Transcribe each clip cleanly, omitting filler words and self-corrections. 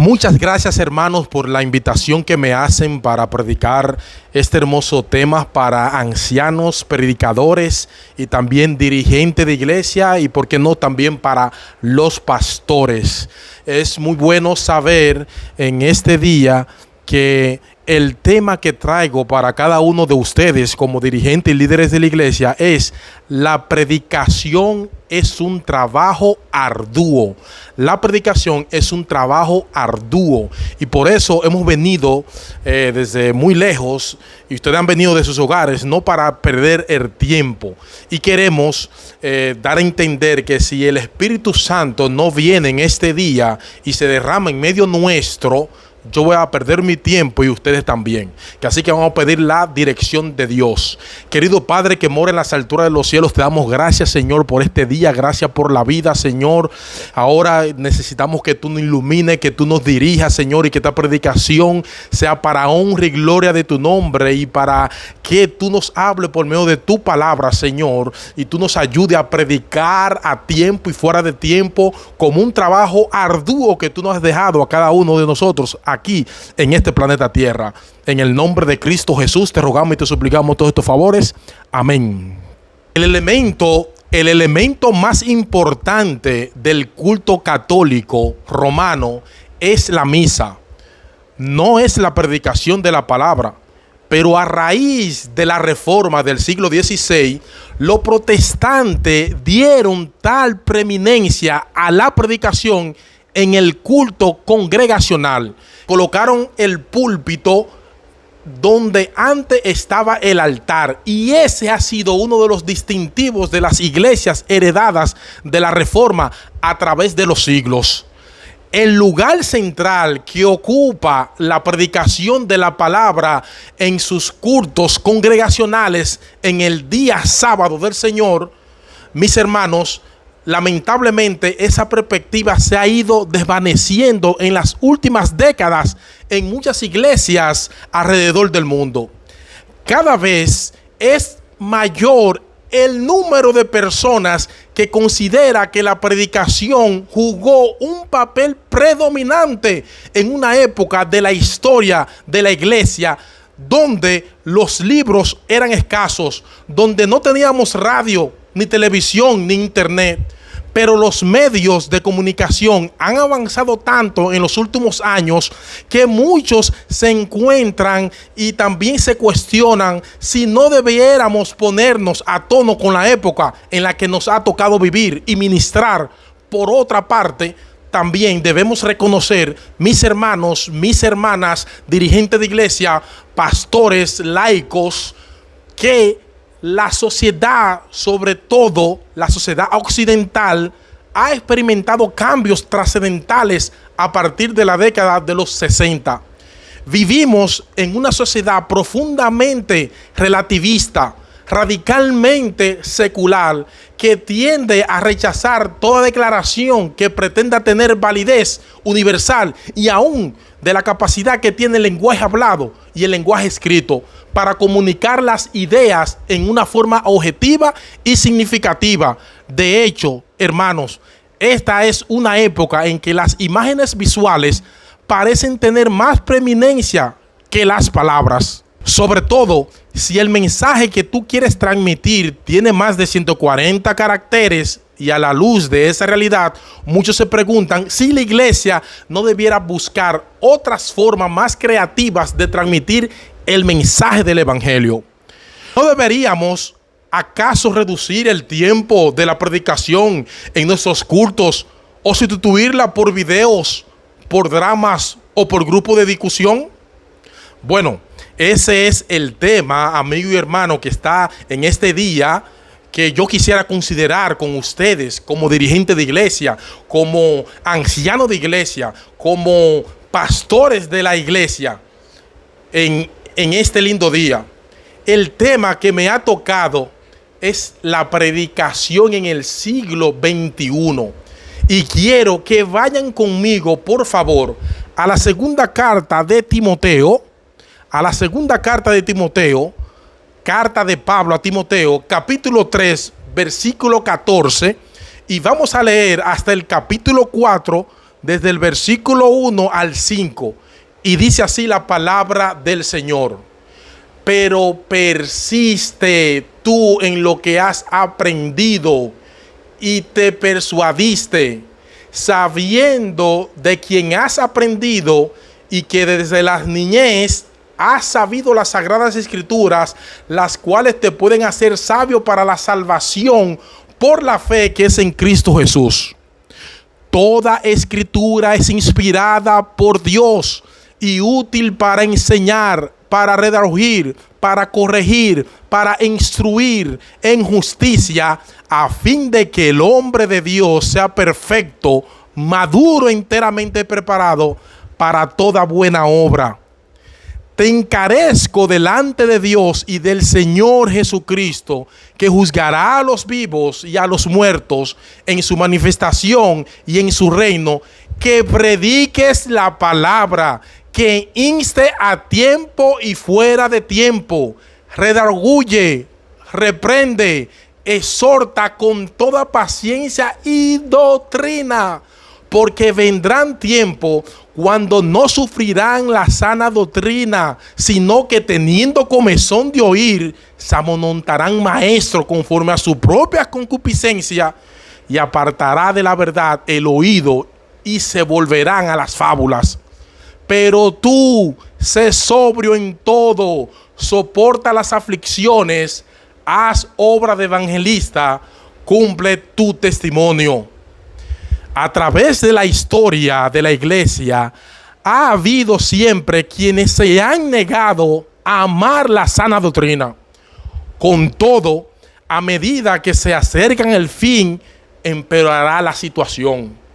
Muchas gracias, hermanos, por la invitación que me hacen para predicar este hermoso tema para ancianos, predicadores y también dirigentes de iglesia, y por qué no también para los pastores. Es muy bueno saber en este día que el tema que traigo para cada uno de ustedes como dirigentes y líderes de la iglesia es: la predicación es un trabajo arduo. La predicación es un trabajo arduo, y por eso hemos venido desde muy lejos, y ustedes han venido de sus hogares no para perder el tiempo, y queremos dar a entender que si el Espíritu Santo no viene en este día y se derrama en medio nuestro, yo voy a perder mi tiempo y ustedes también. Así que vamos a pedir la dirección de Dios. Querido Padre que mora en las alturas de los cielos, te damos gracias, Señor, por este día. Gracias por la vida, Señor. Ahora necesitamos que tú nos ilumines, que tú nos dirijas, Señor, y que esta predicación sea para honra y gloria de tu nombre, y para que tú nos hables por medio de tu palabra, Señor, y tú nos ayudes a predicar a tiempo y fuera de tiempo, como un trabajo arduo que tú nos has dejado a cada uno de nosotros aquí en este planeta Tierra. En el nombre de Cristo Jesús te rogamos y te suplicamos todos estos favores. Amén. El elemento más importante del culto católico romano es la misa. No es la predicación de la palabra. Pero a raíz de la reforma del siglo XVI, los protestantes dieron tal preeminencia a la predicación en el culto congregacional. Colocaron el púlpito donde antes estaba el altar, y ese ha sido uno de los distintivos de las iglesias heredadas de la reforma a través de los siglos. El lugar central que ocupa la predicación de la palabra en sus cultos congregacionales en el día sábado del Señor, mis hermanos, lamentablemente esa perspectiva se ha ido desvaneciendo en las últimas décadas en muchas iglesias alrededor del mundo. Cada vez es mayor el número de personas que considera que la predicación jugó un papel predominante en una época de la historia de la iglesia, donde los libros eran escasos, donde no teníamos radio, ni televisión, ni internet. Pero los medios de comunicación han avanzado tanto en los últimos años que muchos se encuentran y también se cuestionan si no debiéramos ponernos a tono con la época en la que nos ha tocado vivir y ministrar. Por otra parte, también debemos reconocer, mis hermanos, mis hermanas, dirigentes de iglesia, pastores, laicos, que la sociedad, sobre todo la sociedad occidental, ha experimentado cambios trascendentales a partir de la década de los 60. Vivimos en una sociedad profundamente relativista, radicalmente secular, que tiende a rechazar toda declaración que pretenda tener validez universal, y aún de la capacidad que tiene el lenguaje hablado y el lenguaje escrito para comunicar las ideas en una forma objetiva y significativa. De hecho, hermanos, esta es una época en que las imágenes visuales parecen tener más preeminencia que las palabras. Sobre todo si el mensaje que tú quieres transmitir tiene más de 140 caracteres, y a la luz de esa realidad, muchos se preguntan si la iglesia no debiera buscar otras formas más creativas de transmitir el mensaje del evangelio. ¿No deberíamos acaso reducir el tiempo de la predicación en nuestros cultos, o sustituirla por videos, por dramas o por grupos de discusión? Bueno, ese es el tema, amigo y hermano, que está en este día, que yo quisiera considerar con ustedes como dirigente de iglesia, como anciano de iglesia, como pastores de la iglesia en este lindo día. El tema que me ha tocado es la predicación en el siglo XXI. Y quiero que vayan conmigo, por favor, a la segunda carta de Timoteo, carta de Pablo a Timoteo, capítulo 3, versículo 14, y vamos a leer hasta el capítulo 4, desde el versículo 1 al 5, y dice así la palabra del Señor: pero persiste tú en lo que has aprendido y te persuadiste, sabiendo de quien has aprendido y que desde la niñez has sabido las sagradas escrituras, las cuales te pueden hacer sabio para la salvación por la fe que es en Cristo Jesús. Toda escritura es inspirada por Dios y útil para enseñar, para redarguir, para corregir, para instruir en justicia, a fin de que el hombre de Dios sea perfecto, maduro, enteramente preparado para toda buena obra. Te encarezco delante de Dios y del Señor Jesucristo, que juzgará a los vivos y a los muertos en su manifestación y en su reino, que prediques la palabra, que inste a tiempo y fuera de tiempo, redarguye, reprende, exhorta con toda paciencia y doctrina, porque vendrán tiempos cuando no sufrirán la sana doctrina, sino que teniendo comezón de oír, se amontonarán maestros conforme a su propia concupiscencia, y apartará de la verdad el oído y se volverán a las fábulas. Pero tú, sé sobrio en todo, soporta las aflicciones, haz obra de evangelista, cumple tu testimonio. A través de la historia de la iglesia, ha habido siempre quienes se han negado a amar la sana doctrina. Con todo, a medida que se acercan el fin, empeorará la situación.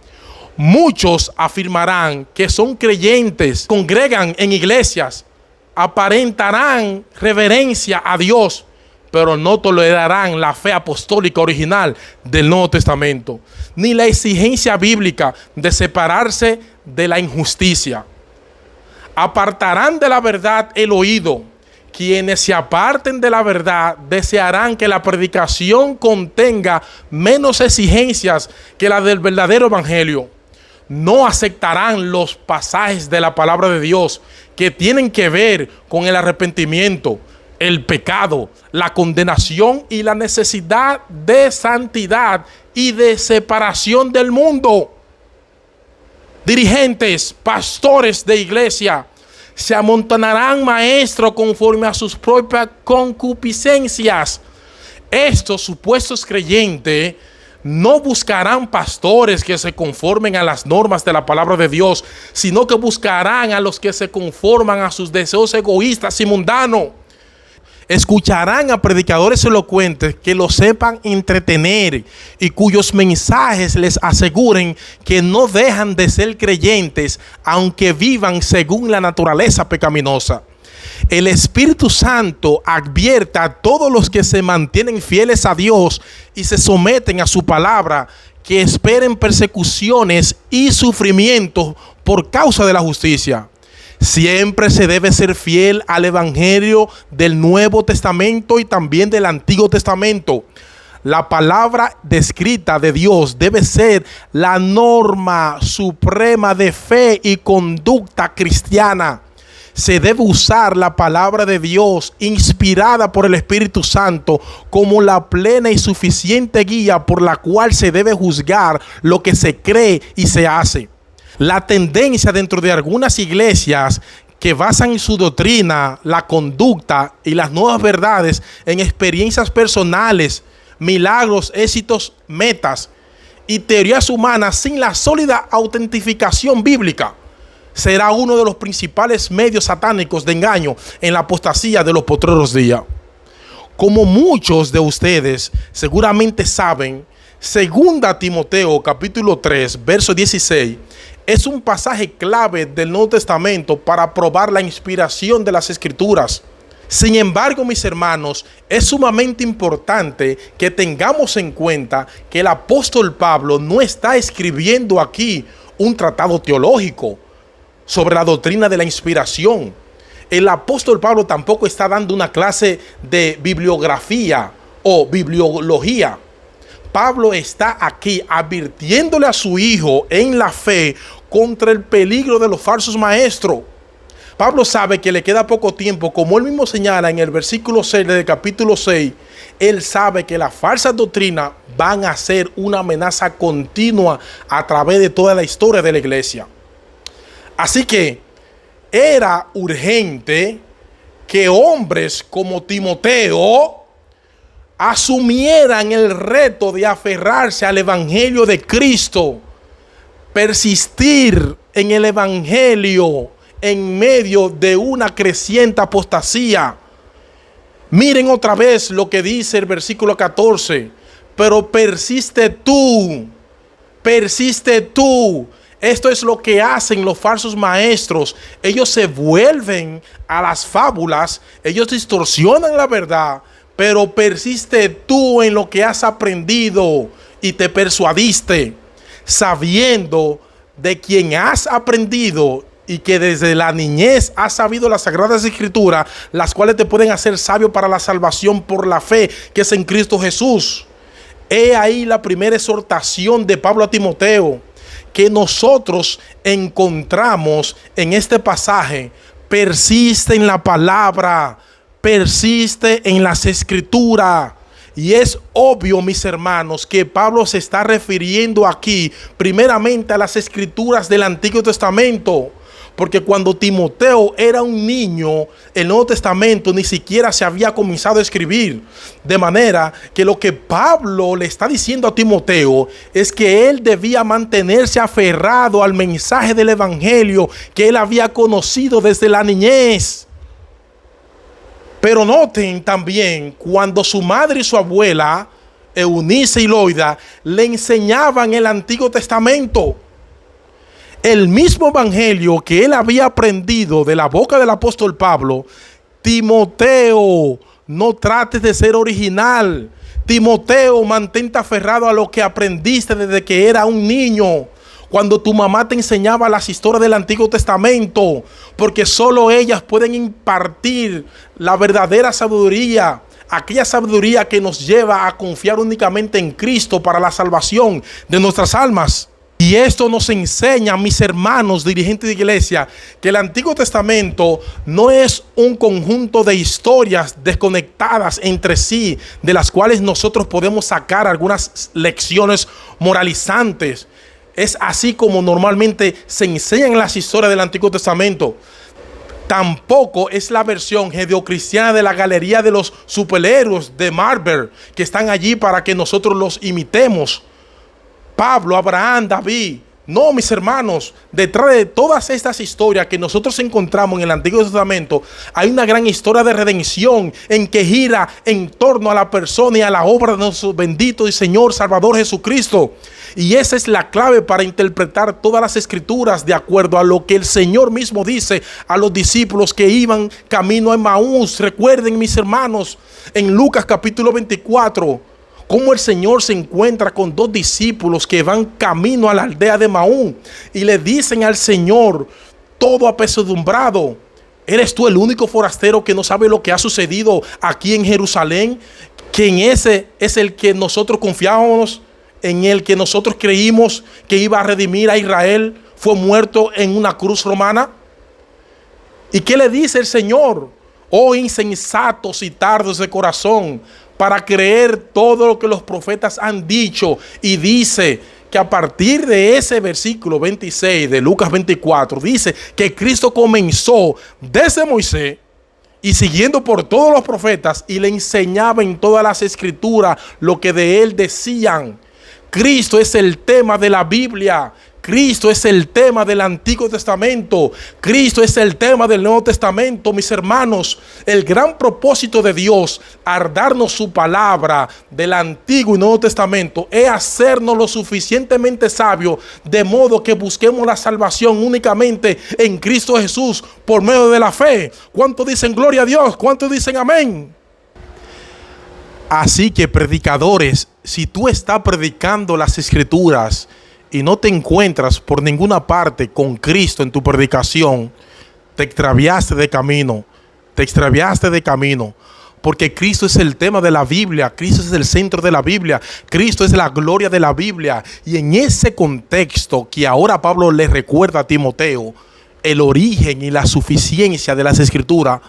Muchos afirmarán que son creyentes, congregan en iglesias, aparentarán reverencia a Dios, pero no tolerarán la fe apostólica original del Nuevo Testamento, ni la exigencia bíblica de separarse de la injusticia. Apartarán de la verdad el oído. Quienes se aparten de la verdad desearán que la predicación contenga menos exigencias que la del verdadero evangelio. No aceptarán los pasajes de la palabra de Dios que tienen que ver con el arrepentimiento, el pecado, la condenación y la necesidad de santidad y de separación del mundo. Dirigentes, pastores de iglesia, se amontonarán maestros conforme a sus propias concupiscencias. Estos supuestos creyentes no buscarán pastores que se conformen a las normas de la palabra de Dios, sino que buscarán a los que se conforman a sus deseos egoístas y mundanos. Escucharán a predicadores elocuentes que los sepan entretener y cuyos mensajes les aseguren que no dejan de ser creyentes, aunque vivan según la naturaleza pecaminosa. El Espíritu Santo advierte a todos los que se mantienen fieles a Dios y se someten a su palabra, que esperen persecuciones y sufrimientos por causa de la justicia. Siempre se debe ser fiel al Evangelio del Nuevo Testamento y también del Antiguo Testamento. La palabra descrita de Dios debe ser la norma suprema de fe y conducta cristiana. Se debe usar la palabra de Dios inspirada por el Espíritu Santo como la plena y suficiente guía por la cual se debe juzgar lo que se cree y se hace. La tendencia dentro de algunas iglesias que basan su doctrina, la conducta y las nuevas verdades en experiencias personales, milagros, éxitos, metas y teorías humanas sin la sólida autentificación bíblica, será uno de los principales medios satánicos de engaño en la apostasía de los postreros días. Como muchos de ustedes seguramente saben, 2 Timoteo capítulo 3, verso 16, es un pasaje clave del Nuevo Testamento para probar la inspiración de las Escrituras. Sin embargo, mis hermanos, es sumamente importante que tengamos en cuenta que el apóstol Pablo no está escribiendo aquí un tratado teológico sobre la doctrina de la inspiración. El apóstol Pablo tampoco está dando una clase de bibliografía o bibliología. Pablo está aquí advirtiéndole a su hijo en la fe contra el peligro de los falsos maestros. Pablo sabe que le queda poco tiempo, como él mismo señala en el versículo 6 del capítulo 6, él sabe que las falsas doctrinas van a ser una amenaza continua a través de toda la historia de la iglesia. Así que era urgente que hombres como Timoteo asumieran el reto de aferrarse al evangelio de Cristo, persistir en el evangelio en medio de una creciente apostasía. Miren otra vez lo que dice el versículo 14. Pero persiste tú. Esto es lo que hacen los falsos maestros. Ellos se vuelven a las fábulas, ellos distorsionan la verdad, pero persiste tú en lo que has aprendido y te persuadiste, sabiendo de quien has aprendido y que desde la niñez has sabido las sagradas escrituras, las cuales te pueden hacer sabio para la salvación por la fe que es en Cristo Jesús. He ahí la primera exhortación de Pablo a Timoteo que nosotros encontramos en este pasaje. Persiste en la palabra, persiste en las escrituras. Y es obvio, mis hermanos, que Pablo se está refiriendo aquí primeramente a las escrituras del Antiguo Testamento. Porque cuando Timoteo era un niño, el Nuevo Testamento ni siquiera se había comenzado a escribir. De manera que lo que Pablo le está diciendo a Timoteo es que él debía mantenerse aferrado al mensaje del evangelio que él había conocido desde la niñez. Pero noten también cuando su madre y su abuela, Eunice y Loida, le enseñaban el Antiguo Testamento. El mismo evangelio que él había aprendido de la boca del apóstol Pablo. Timoteo, no trates de ser original. Timoteo, mantente aferrado a lo que aprendiste desde que era un niño, cuando tu mamá te enseñaba las historias del Antiguo Testamento, porque solo ellas pueden impartir la verdadera sabiduría, aquella sabiduría que nos lleva a confiar únicamente en Cristo para la salvación de nuestras almas. Y esto nos enseña, mis hermanos dirigentes de iglesia, que el Antiguo Testamento no es un conjunto de historias desconectadas entre sí, de las cuales nosotros podemos sacar algunas lecciones moralizantes. Es así como normalmente se enseñan las historias del Antiguo Testamento. Tampoco es la versión judeocristiana de la galería de los superhéroes de Marvel, que están allí para que nosotros los imitemos. Pablo, Abraham, David. No, mis hermanos, detrás de todas estas historias que nosotros encontramos en el Antiguo Testamento, hay una gran historia de redención en que gira en torno a la persona y a la obra de nuestro bendito y Señor Salvador Jesucristo. Y esa es la clave para interpretar todas las escrituras de acuerdo a lo que el Señor mismo dice a los discípulos que iban camino a Emaús. Recuerden, mis hermanos, en Lucas capítulo 24, cómo el Señor se encuentra con dos discípulos que van camino a la aldea de Emaús y le dicen al Señor, todo apesadumbrado: ¿eres tú el único forastero que no sabe lo que ha sucedido aquí en Jerusalén? Que en ese es el que nosotros confiábamos, en el que nosotros creímos que iba a redimir a Israel, fue muerto en una cruz romana. ¿Y qué le dice el Señor? Oh insensatos y tardos de corazón, para creer todo lo que los profetas han dicho. Y dice que a partir de ese versículo 26 de Lucas 24, dice que Cristo comenzó desde Moisés y siguiendo por todos los profetas, y le enseñaba en todas las escrituras lo que de él decían. Cristo es el tema de la Biblia. Cristo es el tema del Antiguo Testamento. Cristo es el tema del Nuevo Testamento, mis hermanos. El gran propósito de Dios al darnos su palabra del Antiguo y Nuevo Testamento es hacernos lo suficientemente sabios de modo que busquemos la salvación únicamente en Cristo Jesús por medio de la fe. ¿Cuántos dicen gloria a Dios? ¿Cuántos dicen amén? Así que, predicadores, si tú estás predicando las escrituras y no te encuentras por ninguna parte con Cristo en tu predicación, te extraviaste de camino. Porque Cristo es el tema de la Biblia, Cristo es el centro de la Biblia, Cristo es la gloria de la Biblia. Y en ese contexto que ahora Pablo le recuerda a Timoteo, el origen y la suficiencia de las Escrituras,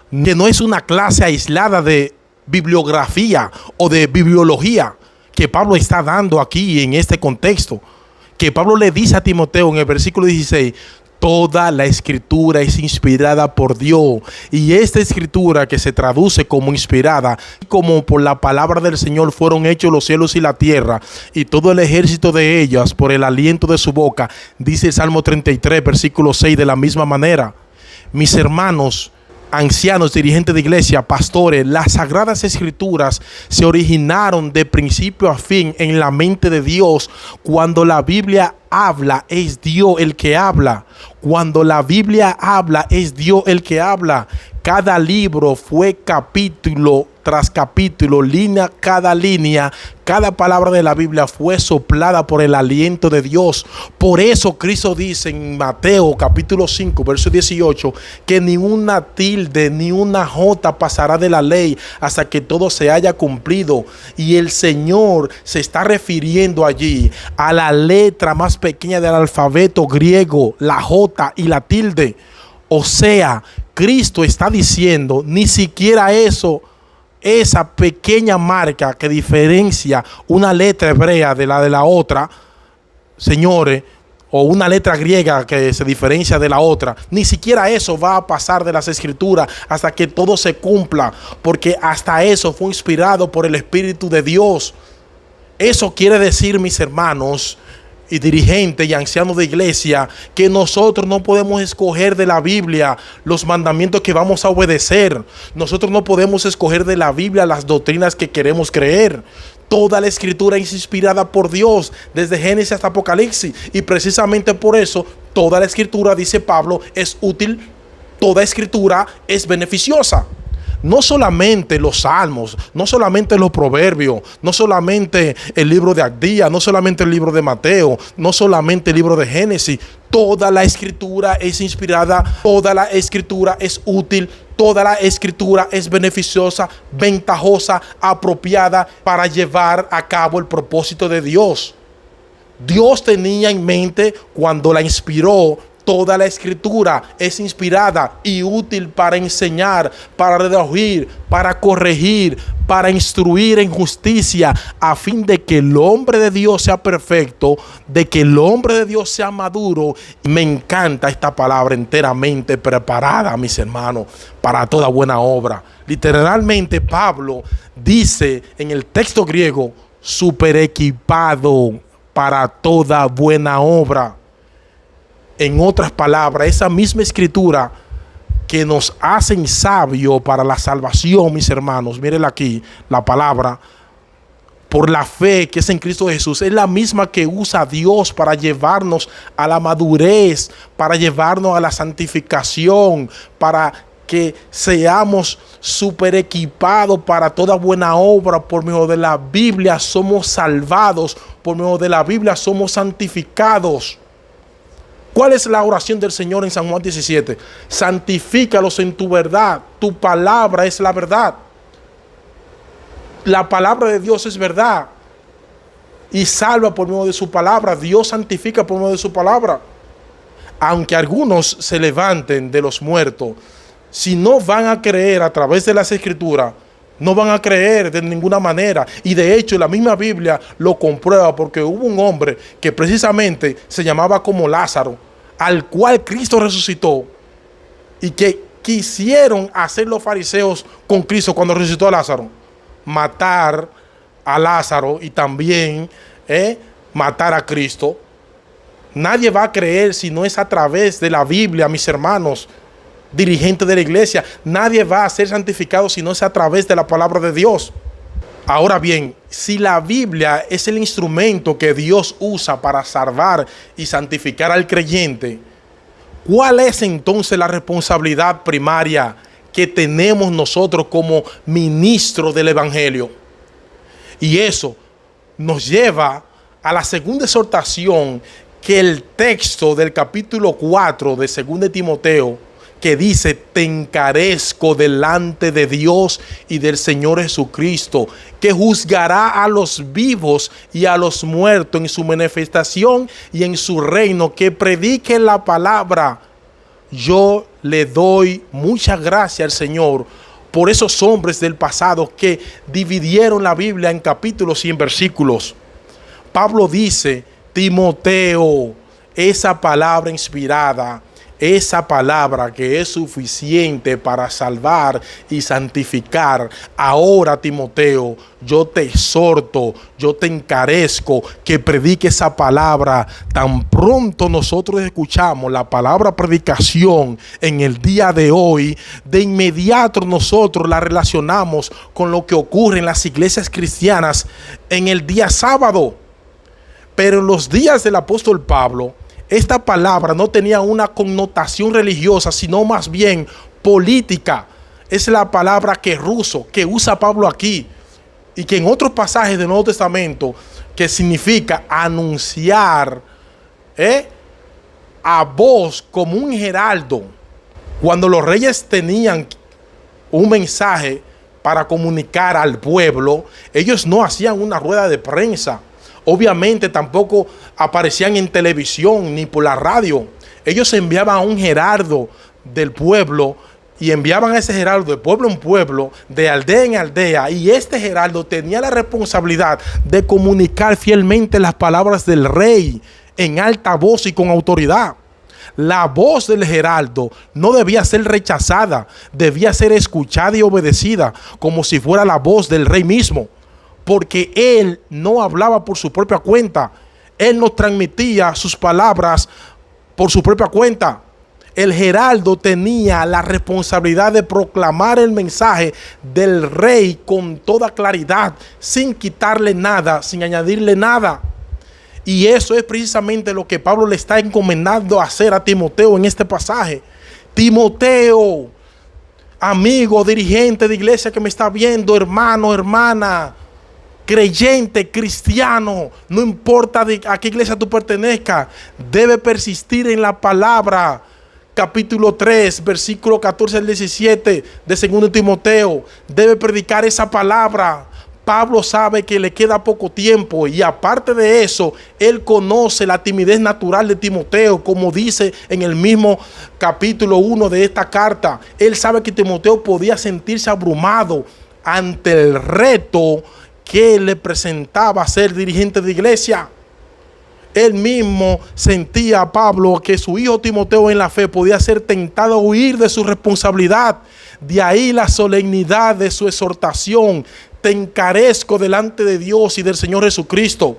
que no es una clase aislada de bibliografía o de bibliología que Pablo está dando aquí en este contexto, que Pablo le dice a Timoteo en el versículo 16: toda la escritura es inspirada por Dios, y esta escritura, que se traduce como inspirada, como por la palabra del Señor fueron hechos los cielos y la tierra, y todo el ejército de ellas por el aliento de su boca, dice el Salmo 33, versículo 6, de la misma manera. Mis hermanos, ancianos, dirigentes de iglesia, pastores, las sagradas escrituras se originaron de principio a fin en la mente de Dios. Cuando la Biblia habla, es Dios el que habla. Cuando la Biblia habla, es Dios el que habla. Cada libro fue capítulo tras capítulo, línea cada línea, cada palabra de la Biblia fue soplada por el aliento de Dios. Por eso Cristo dice en Mateo capítulo 5, verso 18, que ni una tilde ni una jota pasará de la ley hasta que todo se haya cumplido. Y el Señor se está refiriendo allí a la letra más pequeña del alfabeto griego, la jota y la tilde. O sea, Cristo está diciendo, ni siquiera eso, esa pequeña marca que diferencia una letra hebrea de la otra, señores, o una letra griega que se diferencia de la otra, ni siquiera eso va a pasar de las escrituras hasta que todo se cumpla, porque hasta eso fue inspirado por el Espíritu de Dios. Eso quiere decir, mis hermanos y dirigentes y ancianos de iglesia, que nosotros no podemos escoger de la Biblia los mandamientos que vamos a obedecer. Nosotros no podemos escoger de la Biblia las doctrinas que queremos creer. Toda la escritura es inspirada por Dios, desde Génesis hasta Apocalipsis, y precisamente por eso toda la escritura, dice Pablo, es útil. Toda escritura es beneficiosa. No solamente los salmos, no solamente los proverbios, no solamente el libro de Abdías, no solamente el libro de Mateo, no solamente el libro de Génesis. Toda la escritura es inspirada, toda la escritura es útil, toda la escritura es beneficiosa, ventajosa, apropiada para llevar a cabo el propósito de Dios. Dios tenía en mente cuando la inspiró. Toda la escritura es inspirada y útil para enseñar, para redarguir, para corregir, para instruir en justicia, a fin de que el hombre de Dios sea perfecto, de que el hombre de Dios sea maduro. Me encanta esta palabra: enteramente preparada, mis hermanos, para toda buena obra. Literalmente Pablo dice en el texto griego: super equipado para toda buena obra. En otras palabras, esa misma escritura que nos hacen sabios para la salvación, mis hermanos, mírenla aquí, la palabra, por la fe que es en Cristo Jesús, es la misma que usa Dios para llevarnos a la madurez, para llevarnos a la santificación, para que seamos super equipados para toda buena obra. Por medio de la Biblia somos salvados, por medio de la Biblia somos santificados. ¿Cuál es la oración del Señor en San Juan 17? Santifícalos en tu verdad. Tu palabra es la verdad. La palabra de Dios es verdad. Y salva por medio de su palabra. Dios santifica por medio de su palabra. Aunque algunos se levanten de los muertos, si no van a creer a través de las escrituras, no van a creer de ninguna manera. Y de hecho la misma Biblia lo comprueba, porque hubo un hombre que precisamente se llamaba como Lázaro, al cual Cristo resucitó, y que quisieron hacer los fariseos con Cristo cuando resucitó a Lázaro: matar a Lázaro y también matar a Cristo. Nadie va a creer si no es a través de la Biblia, mis hermanos dirigentes de la iglesia. Nadie va a ser santificado si no es a través de la palabra de Dios. Ahora bien, si la Biblia es el instrumento que Dios usa para salvar y santificar al creyente, ¿cuál es entonces la responsabilidad primaria que tenemos nosotros como ministros del Evangelio? Y eso nos lleva a la segunda exhortación que el texto del capítulo 4 de 2 de Timoteo, que dice: te encarezco delante de Dios y del Señor Jesucristo, que juzgará a los vivos y a los muertos en su manifestación y en su reino, que predique la palabra. Yo le doy muchas gracias al Señor por esos hombres del pasado que dividieron la Biblia en capítulos y en versículos. Pablo dice: Timoteo, esa palabra inspirada, esa palabra que es suficiente para salvar y santificar. Ahora, Timoteo, yo te exhorto, yo te encarezco que predique esa palabra. Tan pronto nosotros escuchamos la palabra predicación en el día de hoy, de inmediato nosotros la relacionamos con lo que ocurre en las iglesias cristianas en el día sábado. Pero en los días del apóstol Pablo, esta palabra no tenía una connotación religiosa, sino más bien política. Es la palabra que usa Pablo aquí, y que en otros pasajes del Nuevo Testamento, que significa anunciar a voz como un heraldo. Cuando los reyes tenían un mensaje para comunicar al pueblo, ellos no hacían una rueda de prensa. Obviamente tampoco aparecían en televisión ni por la radio. Ellos enviaban a un heraldo del pueblo, y enviaban a ese heraldo de pueblo en pueblo, de aldea en aldea, y este heraldo tenía la responsabilidad de comunicar fielmente las palabras del rey en alta voz y con autoridad. La voz del heraldo no debía ser rechazada, debía ser escuchada y obedecida como si fuera la voz del rey mismo, porque él no hablaba por su propia cuenta. Él nos transmitía sus palabras por su propia cuenta. El heraldo tenía la responsabilidad de proclamar el mensaje del rey con toda claridad, sin quitarle nada, sin añadirle nada. Y eso es precisamente lo que Pablo le está encomendando a hacer a Timoteo en este pasaje. Timoteo, amigo, dirigente de iglesia que me está viendo, hermano, hermana, creyente, cristiano, no importa a qué iglesia tú pertenezcas, debe persistir en la palabra. Capítulo 3, versículo 14 al 17 de 2 Timoteo. Debe predicar esa palabra. Pablo sabe que le queda poco tiempo, y aparte de eso, él conoce la timidez natural de Timoteo, como dice en el mismo capítulo 1 de esta carta. Él sabe que Timoteo podía sentirse abrumado ante el reto que le presentaba ser dirigente de iglesia. Él mismo sentía a Pablo que su hijo Timoteo en la fe podía ser tentado a huir de su responsabilidad. De ahí la solemnidad de su exhortación: te encarezco delante de Dios y del Señor Jesucristo.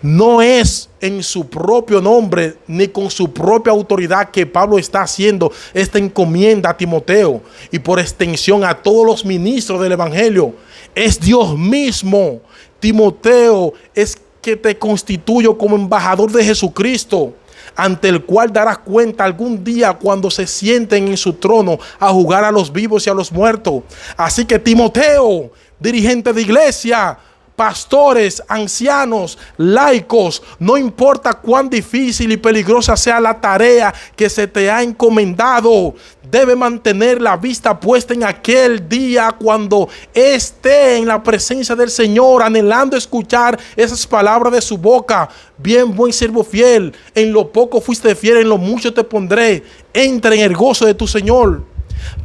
No es en su propio nombre ni con su propia autoridad que Pablo está haciendo esta encomienda a Timoteo, y por extensión a todos los ministros del evangelio. Es Dios mismo. Timoteo, es que te constituyo como embajador de Jesucristo, ante el cual darás cuenta algún día cuando se sienten en su trono a juzgar a los vivos y a los muertos. Así que Timoteo, dirigente de iglesia, pastores, ancianos, laicos, no importa cuán difícil y peligrosa sea la tarea que se te ha encomendado, debe mantener la vista puesta en aquel día cuando esté en la presencia del Señor, anhelando escuchar esas palabras de su boca: bien, buen siervo fiel, en lo poco fuiste fiel, en lo mucho te pondré, entra en el gozo de tu Señor.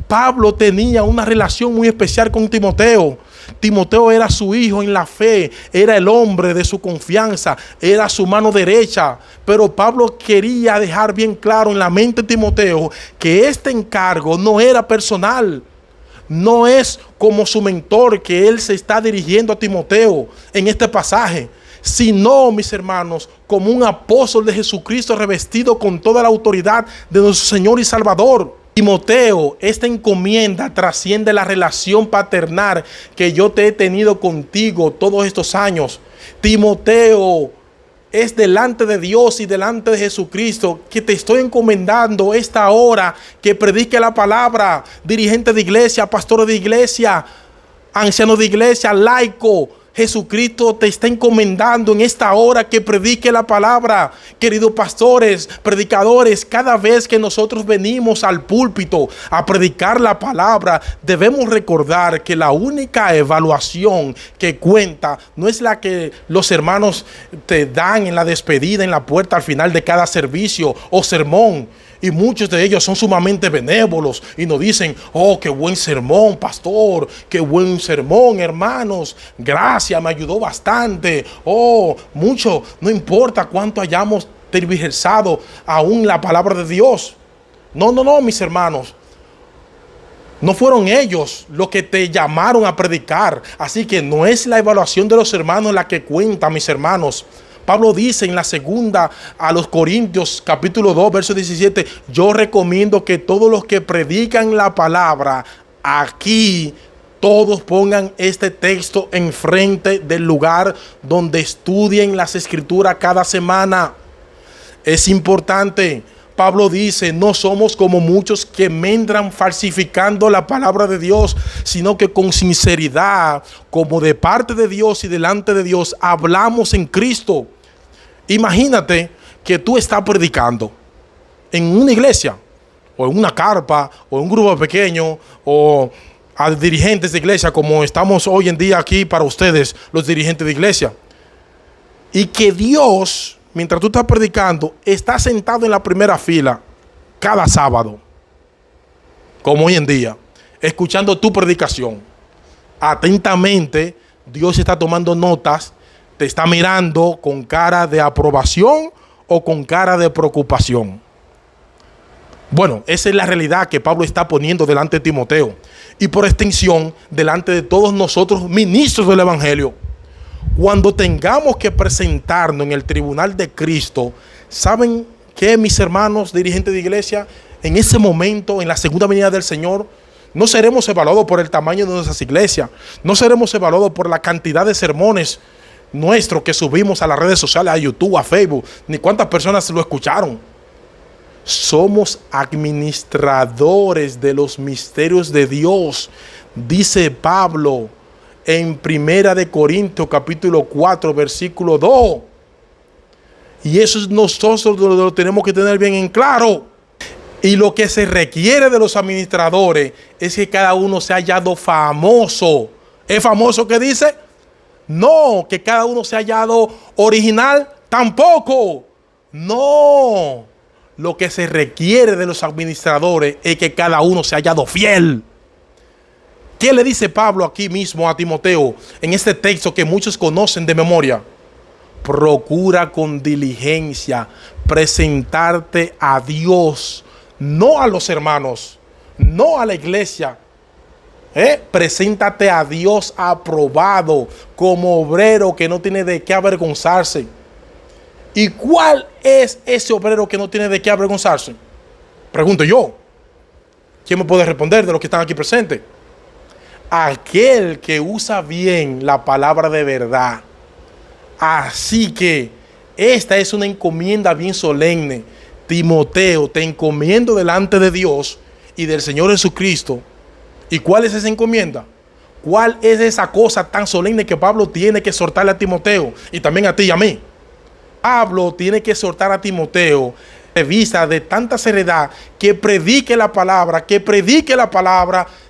Pablo tenía una relación muy especial con Timoteo. Timoteo era su hijo en la fe, era el hombre de su confianza, era su mano derecha. Pero Pablo quería dejar bien claro en la mente de Timoteo que este encargo no era personal. No es como su mentor que él se está dirigiendo a Timoteo en este pasaje, sino, mis hermanos, como un apóstol de Jesucristo revestido con toda la autoridad de nuestro Señor y Salvador. Timoteo, esta encomienda trasciende la relación paternal que yo te he tenido contigo todos estos años. Timoteo, es delante de Dios y delante de Jesucristo que te estoy encomendando esta hora, que predique la palabra. Dirigente de iglesia, pastor de iglesia, anciano de iglesia, laico, Jesucristo te está encomendando en esta hora que predique la palabra. Queridos pastores, predicadores, cada vez que nosotros venimos al púlpito a predicar la palabra, debemos recordar que la única evaluación que cuenta no es la que los hermanos te dan en la despedida, en la puerta al final de cada servicio o sermón. Y muchos de ellos son sumamente benévolos y nos dicen: oh, qué buen sermón, pastor, qué buen sermón, hermanos, gracias, me ayudó bastante. Oh, mucho, no importa cuánto hayamos tergiversado aún la palabra de Dios. No, mis hermanos, no fueron ellos los que te llamaron a predicar. Así que no es la evaluación de los hermanos la que cuenta, mis hermanos. Pablo dice en la segunda a los Corintios, capítulo 2, verso 17, yo recomiendo que todos los que predican la palabra aquí, todos pongan este texto enfrente del lugar donde estudien las escrituras cada semana. Es importante. Pablo dice: no somos como muchos que mendran falsificando la palabra de Dios, sino que con sinceridad, como de parte de Dios y delante de Dios, hablamos en Cristo. Imagínate que tú estás predicando en una iglesia, o en una carpa, o en un grupo pequeño, o a dirigentes de iglesia, como estamos hoy en día aquí para ustedes, los dirigentes de iglesia. Y que Dios, mientras tú estás predicando, está sentado en la primera fila cada sábado, como hoy en día, escuchando tu predicación. Atentamente, Dios está tomando notas, te está mirando con cara de aprobación o con cara de preocupación. Bueno, esa es la realidad que Pablo está poniendo delante de Timoteo y por extensión delante de todos nosotros, ministros del Evangelio. Cuando tengamos que presentarnos en el tribunal de Cristo, ¿saben qué, mis hermanos dirigentes de iglesia? En ese momento, en la segunda venida del Señor, no seremos evaluados por el tamaño de nuestras iglesias, no seremos evaluados por la cantidad de sermones nuestros que subimos a las redes sociales, a YouTube, a Facebook, ni cuántas personas lo escucharon. Somos administradores de los misterios de Dios, dice Pablo en Primera de Corintios capítulo 4 versículo 2. Y eso nosotros lo tenemos que tener bien en claro. Y lo que se requiere de los administradores es que cada uno sea hallado famoso. ¿Es famoso que dice? No, que cada uno se haya hallado original, tampoco. No, lo que se requiere de los administradores es que cada uno se haya hallado fiel. ¿Qué le dice Pablo aquí mismo a Timoteo en este texto que muchos conocen de memoria? Procura con diligencia presentarte a Dios, no a los hermanos, no a la iglesia. Preséntate a Dios aprobado como obrero que no tiene de qué avergonzarse. ¿Y cuál es ese obrero que no tiene de qué avergonzarse? Pregunto yo. ¿Quién me puede responder de los que están aquí presentes? Aquel que usa bien la palabra de verdad. Así que esta es una encomienda bien solemne. Timoteo, te encomiendo delante de Dios y del Señor Jesucristo. ¿Y cuál es esa encomienda? ¿Cuál es esa cosa tan solemne que Pablo tiene que exhortarle a Timoteo y también a ti y a mí? Pablo tiene que exhortar a Timoteo de vista de tanta seriedad que predique la palabra,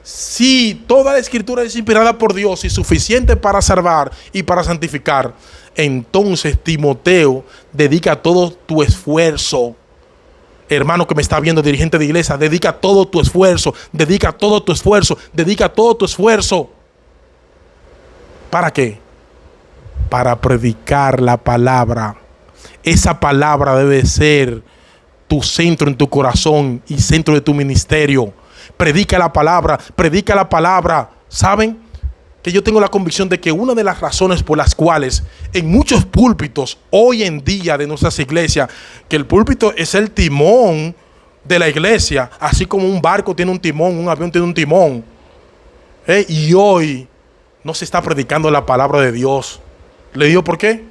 si toda la escritura es inspirada por Dios y suficiente para salvar y para santificar. Entonces, Timoteo, dedica todo tu esfuerzo. Hermano que me está viendo, dirigente de iglesia, dedica todo tu esfuerzo. ¿Para qué? Para predicar la palabra. Esa palabra debe ser tu centro en tu corazón y centro de tu ministerio. Predica la palabra. ¿Saben? Que yo tengo la convicción de que una de las razones por las cuales en muchos púlpitos hoy en día de nuestras iglesias, que el púlpito es el timón de la iglesia, así como un barco tiene un timón, un avión tiene un timón, y hoy no se está predicando la palabra de Dios. ¿Le digo por qué?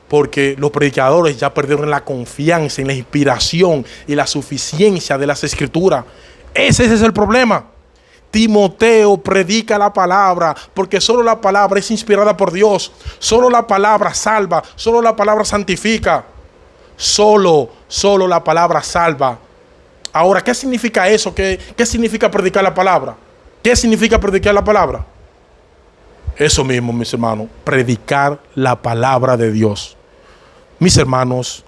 Porque los predicadores ya perdieron la confianza en la inspiración y la suficiencia de las escrituras. Ese es el problema. Timoteo, predica la palabra, porque solo la palabra es inspirada por Dios. Solo la palabra salva, solo la palabra santifica. Solo la palabra salva. Ahora, ¿qué significa eso? ¿Qué significa predicar la palabra? ¿Qué significa predicar la palabra? Eso mismo, mis hermanos, predicar la palabra de Dios. Mis hermanos,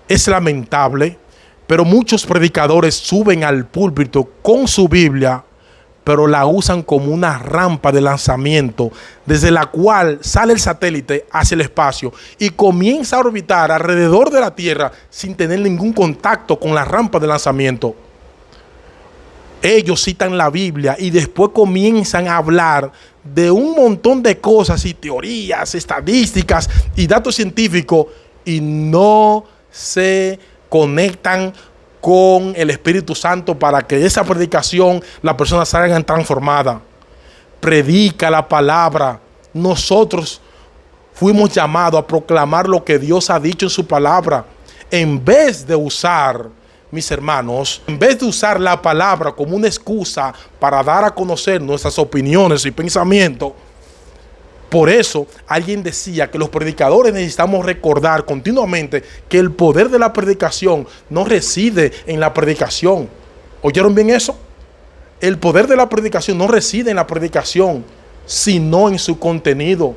es lamentable, pero muchos predicadores suben al púlpito con su Biblia, pero la usan como una rampa de lanzamiento desde la cual sale el satélite hacia el espacio y comienza a orbitar alrededor de la Tierra sin tener ningún contacto con la rampa de lanzamiento. Ellos citan la Biblia y después comienzan a hablar de un montón de cosas y teorías, estadísticas y datos científicos y no se conectan con el Espíritu Santo para que esa predicación la persona salga transformada. Predica la palabra. Nosotros fuimos llamados a proclamar lo que Dios ha dicho en su palabra. En vez de usar, mis hermanos, en vez de usar la palabra como una excusa para dar a conocer nuestras opiniones y pensamientos. Por eso alguien decía que los predicadores necesitamos recordar continuamente que el poder de la predicación no reside en la predicación. ¿Oyeron bien eso? El poder de la predicación no reside en la predicación, sino en su contenido.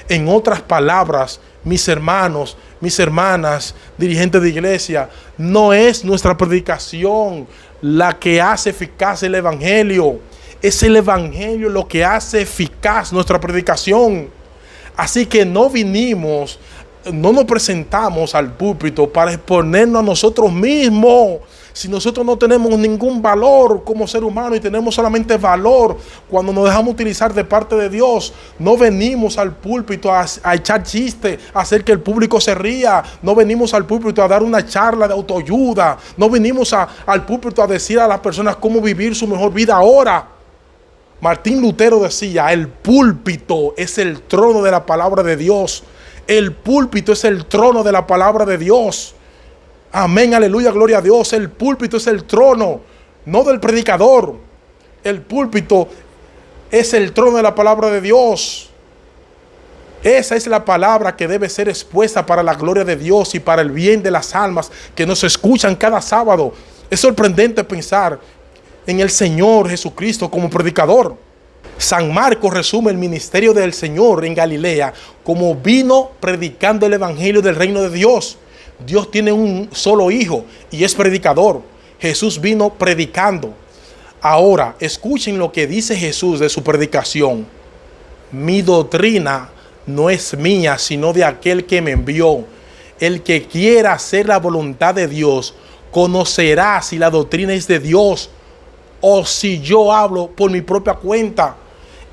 En otras palabras, mis hermanos, mis hermanas, dirigentes de iglesia, no es nuestra predicación la que hace eficaz el evangelio. Es el evangelio lo que hace eficaz nuestra predicación. Así que no nos presentamos al púlpito para exponernos a nosotros mismos. Si nosotros no tenemos ningún valor como ser humano y tenemos solamente valor cuando nos dejamos utilizar de parte de Dios, no venimos al púlpito a echar chistes, a hacer que el público se ría. No venimos al púlpito a dar una charla de autoayuda. No venimos al púlpito a decir a las personas cómo vivir su mejor vida ahora. Martín Lutero decía, el púlpito es el trono de la palabra de Dios. El púlpito es el trono de la palabra de Dios. Amén, aleluya, gloria a Dios. El púlpito es el trono, no del predicador. El púlpito es el trono de la palabra de Dios. Esa es la palabra que debe ser expuesta para la gloria de Dios y para el bien de las almas que nos escuchan cada sábado. Es sorprendente pensar en el Señor Jesucristo como predicador. San Marcos resume el ministerio del Señor en Galilea como vino predicando el evangelio del reino de Dios. Dios tiene un solo hijo y es predicador. Jesús vino predicando. Ahora, escuchen lo que dice Jesús de su predicación. Mi doctrina no es mía, sino de aquel que me envió. El que quiera hacer la voluntad de Dios conocerá si la doctrina es de Dios o si yo hablo por mi propia cuenta.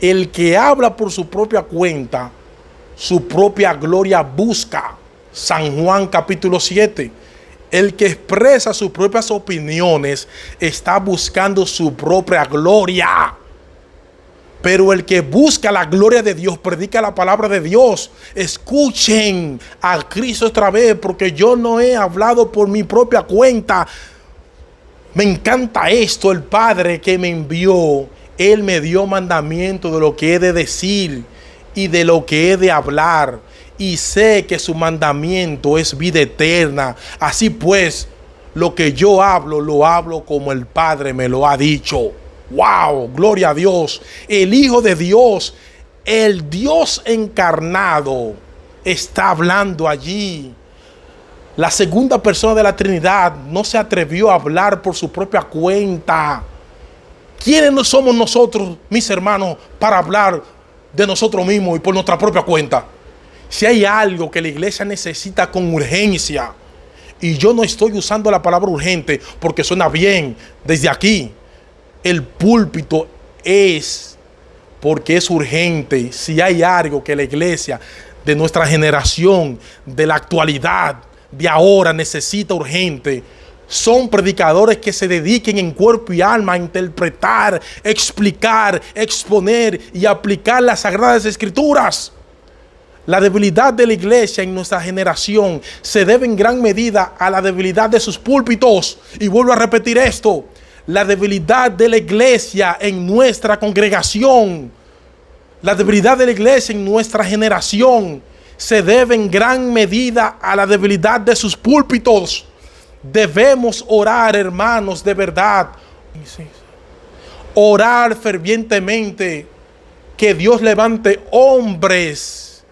El que habla por su propia cuenta, su propia gloria busca. San Juan capítulo 7. El que expresa sus propias opiniones está buscando su propia gloria. Pero el que busca la gloria de Dios predica la palabra de Dios. Escuchen a Cristo otra vez, porque yo no he hablado por mi propia cuenta. Me encanta esto. El Padre que me envió, Él me dio mandamiento de lo que he de decir y de lo que he de hablar. Y sé que su mandamiento es vida eterna. Así pues, lo que yo hablo, lo hablo como el Padre me lo ha dicho. ¡Wow! Gloria a Dios. El Hijo de Dios, el Dios encarnado, está hablando allí. La segunda persona de la Trinidad no se atrevió a hablar por su propia cuenta. ¿Quiénes no somos nosotros, mis hermanos, para hablar de nosotros mismos y por nuestra propia cuenta? Si hay algo que la iglesia necesita con urgencia, y yo no estoy usando la palabra urgente porque suena bien desde aquí, el púlpito es porque es urgente. Si hay algo que la iglesia de nuestra generación, de la actualidad, de ahora necesita urgente, son predicadores que se dediquen en cuerpo y alma a interpretar, explicar, exponer y aplicar las sagradas escrituras. La debilidad de la iglesia en nuestra generación se debe en gran medida a la debilidad de sus púlpitos. Y vuelvo a repetir esto. la debilidad de la iglesia en nuestra congregación, la debilidad de la iglesia en nuestra generación, se debe en gran medida a la debilidad de sus púlpitos. Debemos orar, hermanos, de verdad. Orar fervientemente que Dios levante hombres,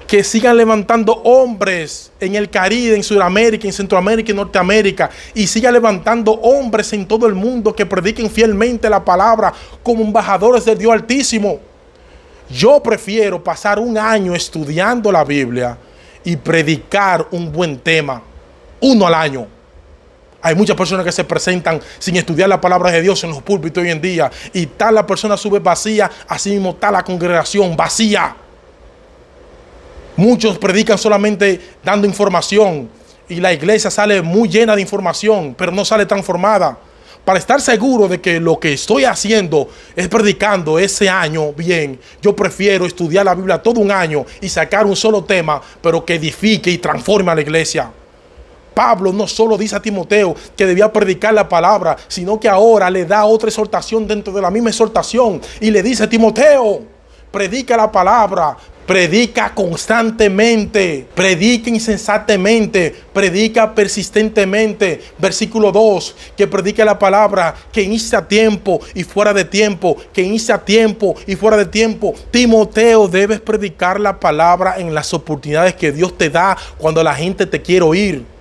que sigan levantando hombres en el Caribe, en Sudamérica, en Centroamérica y Norteamérica, y siga levantando hombres en todo el mundo que prediquen fielmente la palabra como embajadores del Dios Altísimo. Yo prefiero pasar un año estudiando la Biblia y predicar un buen tema, uno al año. Hay muchas personas que se presentan sin estudiar la palabra de Dios en los púlpitos hoy en día, y tal la persona sube vacía, así mismo está la congregación vacía. Muchos predican solamente dando información, y la iglesia sale muy llena de información, pero no sale transformada. Para estar seguro de que lo que estoy haciendo es predicando ese año bien, yo prefiero estudiar la Biblia todo un año y sacar un solo tema, pero que edifique y transforme a la iglesia. Pablo no solo dice a Timoteo que debía predicar la palabra, sino que ahora le da otra exhortación dentro de la misma exhortación y le dice: Timoteo, predica la palabra, predica constantemente, predica incesantemente, predica persistentemente. Versículo 2, que predique la palabra, que inicia a tiempo y fuera de tiempo, que inicia a tiempo y fuera de tiempo. Timoteo, debes predicar la palabra en las oportunidades que Dios te da cuando la gente te quiere oír.